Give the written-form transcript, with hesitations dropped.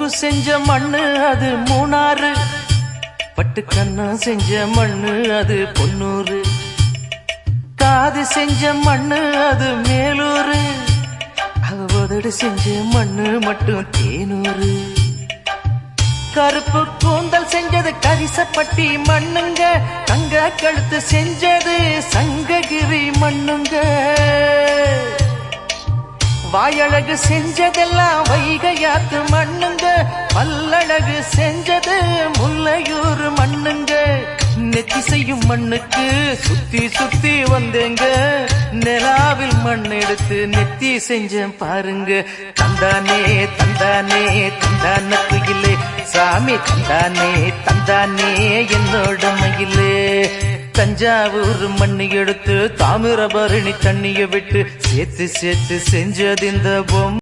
மூக்கு செஞ்ச மண்ணு அது மூணாறு, பட்டு கண்ணா செஞ்ச மண்ணு அது பொன்னூறு, காது செஞ்ச மண்ணு அது மேலூரு, அவதோடு செஞ்ச மண்ணு மட்டும் தேனூரு. கருப்பு கூந்தல் செஞ்சது கரிசப்பட்டி மண்ணுங்க, தங்க கழுத்து செஞ்சது சங்ககிரி மண்ணுங்க, வாயழகு செஞ்சதெல்லாம் வைகையாத்து மண்ணுங்க, பல்லழகு செஞ்சது முல்லையூர் மண்ணுங்க. நெத்தி செய்யும் மண்ணுக்கு சுத்தி சுத்தி வந்தேங்க, நிலாவில் மண் எடுத்து நெத்தி செஞ்சேன் பாருங்க. தந்தானே தந்தானே தந்தான குயிலே சாமி, தந்தானே தந்தானே என்னோட மயிலே. தஞ்சாவூர் மண்ணு எடுத்து தாமிரபரணி தண்ணிய விட்டு சேர்த்து சேர்த்து செஞ்சது இந்த பொம்மை.